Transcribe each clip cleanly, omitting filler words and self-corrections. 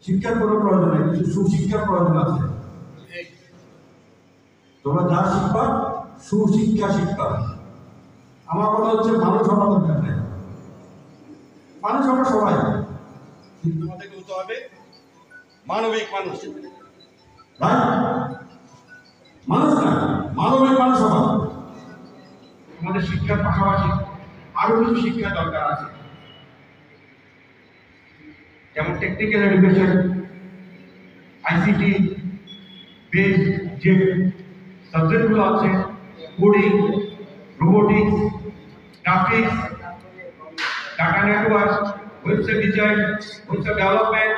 শিক্ষার কোনো প্রয়োজন নেই, কিছু সুশিক্ষার প্রয়োজন আছে। তোমরা যা শিখবা সুশিক্ষা শিখবা। আমার কথা হচ্ছে মানুষ হওয়া দরকার নেই, মানুষ আমরা সবাই, কিন্তু আমাদেরকে হতে হবে মানবিক মানুষ, মানুষ না মানবিক মানুষ হওয়া। আমাদের শিক্ষার পাশাপাশি আরো কিছু শিক্ষা দরকার আছে, যেমন টেকনিক্যাল এডুকেশন, আইসিটি বেস যে সাবজেক্টগুলো আছে, coding, robotics, graphics, data network, website design, website development,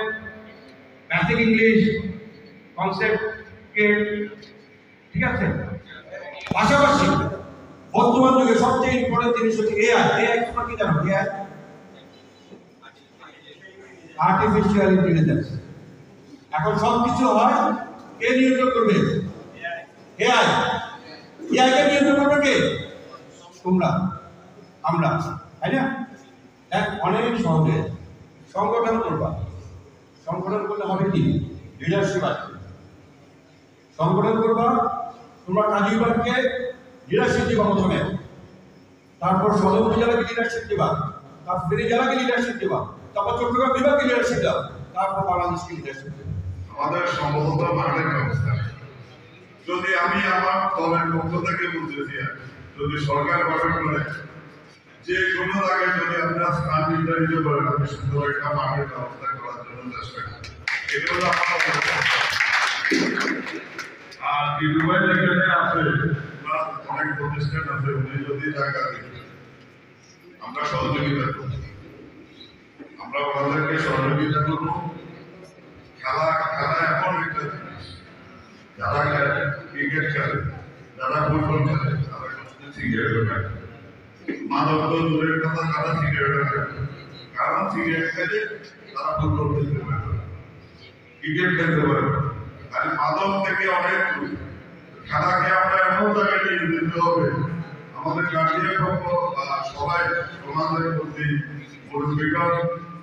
basic English, concept skill, ঠিক আছে। পাশাপাশি বর্তমান যুগে সবচেয়ে ইম্পর্টেন্ট জিনিস হচ্ছে এআই। এআই তোমরা কি জানো? AI artificial intelligence. এখন সবকিছু হয় কে নিয়ন্ত্রণ করবে? এআই। এআই কে নিয়ন্ত্রণ করবে কে? তোমরা, আমরা, তাই না? অনেক সহজে সংগঠন করবা। সংগঠন করলে হবে কি? লিডারশিপ আছে। সংগঠন করবা, তোমরা কাজী বিভাগকে লিডারশিপ দিবা প্রথমে, তারপর সদর উপজেলাকে লিডারশিপ দিবা, তারপর ফেনী জেলাকে লিডারশিপ দিবা, তারপর চট্টগ্রাম বিভাগকে লিডারশিপ দাও, তারপর বাংলাদেশকে লিডারশিপ দেবে। আমাদের সম্ভবত মাঠের ব্যবস্থা যদি আমি আমার দলের পক্ষ থেকে বলতেছি, যদি সরকার গঠন করে যে কোনো জায়গায় যদি আপনার স্থান নির্ধারিত করেন, আপনি সুন্দর একটা মাঠের ব্যবস্থা করার জন্য চেষ্টা করেন। এটা হলো আমার। আর ডিউবাই যেখানে আছে অনেক প্রতিষ্ঠান আছে, উনি যদি জায়গা দিন আমরা সহযোগিতা করব, আমরা ওনাদেরকে সহযোগিতা করব। খেলা এমন একটা জিনিস, যারা ক্রিকেট খেলে, যারা ফুটবল খেলে, তারা কিন্তু সিগারেটও খায়। মাদক তো দূরের কথা, তারা সিগারেটও খায়, কারণ সিগারেট খেলে তারা ফুটবল খেলতে পারে, ক্রিকেট খেলতে পারে। আর মাদক থেকে অনেক খেলাকে আমরা এমন জায়গায় নিয়ে যেতে হবে, আমাদের গার্জিয়ান পক্ষ সবাই তোমাদের প্রতি পরিবেশন,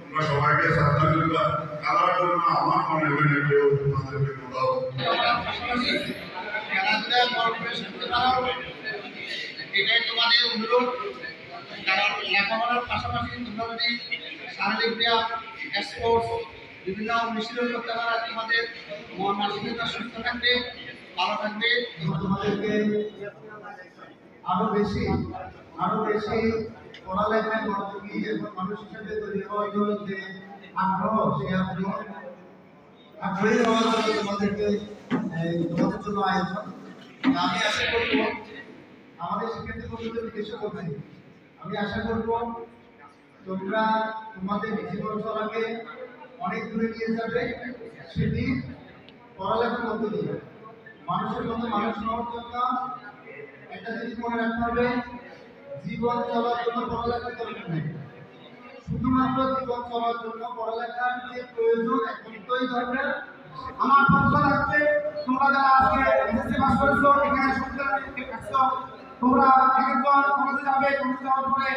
তোমরা সবাইকে চেষ্টা করবা খেলার জন্য। আমার মনে হয় না কেউ তোমাদেরকে কোথাও এটাই তোমাদের অনুরোধ। কারণ লেখাপড়ার পাশাপাশি তোমরা যদি শারীরিক ব্যায়াম, স্পোর্টস, বিভিন্ন অনুশীলন করতে পারো, তোমাদের মন মানসিকতা সুস্থ থাকবে, ভালো থাকবে। তোমাদেরকে আরো বেশি পড়ালেখায় মনোযোগী এবং মানুষ হিসেবে তৈরি হওয়ার জন্য যে আগ্রহ, সেই আগ্রহী হওয়ার জন্য তোমাদের জন্য আয়োজন। আমি আশা করব আমাদের শিক্ষার্থী বন্ধুদের উদ্দেশ্য করছি, আমি আশা করব তোমরা তোমাদের জীবন চলাকে অনেক দূরে নিয়ে যাবে, সেটি পড়ালেখার মধ্যে দিয়ে। মানুষের মধ্যে মানুষ হওয়ার জন্য একটা জিনিস মনে রাখতে হবে, জীবন চলার জন্য পড়ালেখার দরকার নেই। শুধুমাত্র জীবন চলার জন্য পড়ালেখার যে প্রয়োজন একান্তই দরকার। আমার পক্ষ থাকতে তোমরা যারা আজকে এসএসসি পাস করেছো, এখানে সুবিধার্থী আসছো, তোমরা একজন কলেজে যাবে, কলেজে যাওয়ার পরে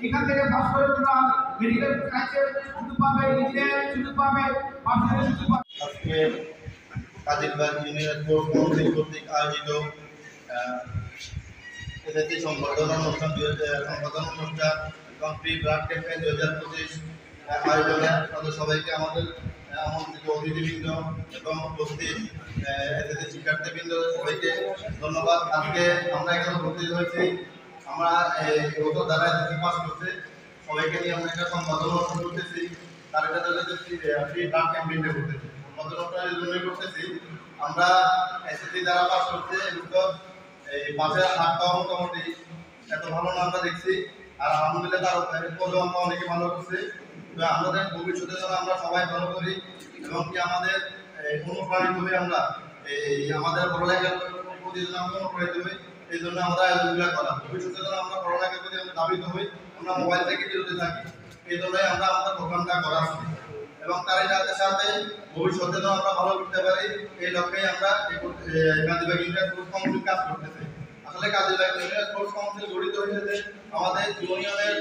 এখান থেকে পাস করে তোমরা মেডিকেল সায়েন্সের সুযোগ পাবে, ইঞ্জিনিয়ারিং সুযোগ পাবে, মাস্টারের সুযোগ পাবে। আজকে কাদিরবাগ ইউনিয়ন স্পোর্টস কাউন্সিল কর্তৃক আয়োজিত এসএসসি সংবর্ধনা অনুষ্ঠান এবং প্রি ব্লাড ক্যাম্পেইন 2025 আয়োজনে তাদের সবাইকে আমাদের আমন্ত্রিত অতিথিবৃন্দ এবং উপস্থিত এসএসসি শিক্ষার্থীবৃন্দ সবাইকে ধন্যবাদ। আজকে আমরা এখানে উপস্থিত হয়েছি, আমরা এই বছর যারা এসএসসি পাস করছে সবাইকে নিয়ে আমরা একটা সংবর্ধনা অনুষ্ঠান করতেছি। তার একটা প্রি ব্লাড ক্যাম্পেইনটা করতেছি। সংবর্ধনাটা এই জন্যই করতেছি, আমরা এসএসসি যারা পাস করছে এই পাশের হাতটাও মোটামুটি এত ভালো না আমরা দেখছি, আর আলহামদুলিল্লাহ তার পরেও আমরা অনেকে ভালো করছি। আমাদের ভবিষ্যতে যেন আমরা সবাই ভালো করি এবং কি আমাদের অনুপ্রাণিত হয়ে আমরা আমাদের পড়ালেখার প্রতি যেন আমরা অনুপ্রাণিত হই, এই জন্য আমরা আয়োজনগুলো করা। ভবিষ্যতে যেন আমরা পড়ালেখার প্রতি আমরা ধাবিত হই, আমরা মোবাইল থেকে বিরত থাকি, এই জন্যই আমরা আমাদের প্রোগ্রামটা করা এবং তারই সাথে সাথে ভবিষ্যতে যেন আমরা ভালো করতে পারি, এই লক্ষ্যেই আমরা কাদিরবাগ ইউনিয়ন স্পোর্টস কাউন্সিল কাজ করতেছি। আসলে কাদিরবাগ ইউনিয়ন স্পোর্টস কাউন্সিল গঠিত হয়েছে আমাদের ইউনিয়নের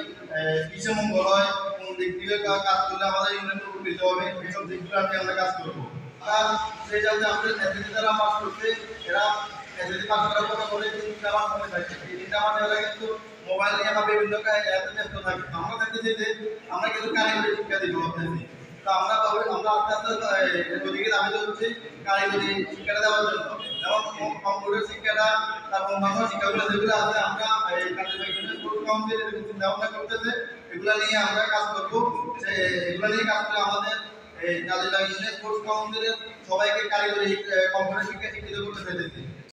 কিসে মঙ্গল হয়, কোন দিক থেকে কাজ করলে আমাদের ইউনিয়নের উপকৃত হবে এইসব দিকগুলো নিয়ে আমরা কাজ করবো। আর সেই জন্য আমাদের এসএসসি যারা পাস করছে এরা এসএসসি পাস করার পরে বলে 3 মাস সময় থাকে, এই 3 মাস এরা কিন্তু মোবাইল নিয়ে বা বিভিন্ন কাজে ব্যস্ত থাকে। আমরা চাইতেছি যে আমরা কিন্তু কারিগরি শিক্ষা দিব ভাবতেছি, তো আমরা আস্তে আস্তে ওদিকে দাবি হচ্ছে কারিগরি শিক্ষাটা দেওয়ার জন্য, যেমন কম্পিউটার শিক্ষাটা, তারপর অন্যান্য শিক্ষাগুলো যেগুলো আছে আমরা এই কাউন্সিল চিন্তা ভাবনা করতেছে, এগুলা নিয়ে আমরা কাজ করবো। এগুলা নিয়ে কাজ করে আমাদের এই কাজী বাগ ইউনিয়ন স্পোর্টস কাউন্সিলের সবাইকে কারিগরি কম্পিউটার শিক্ষা শিক্ষিত করতে চাইতেছি।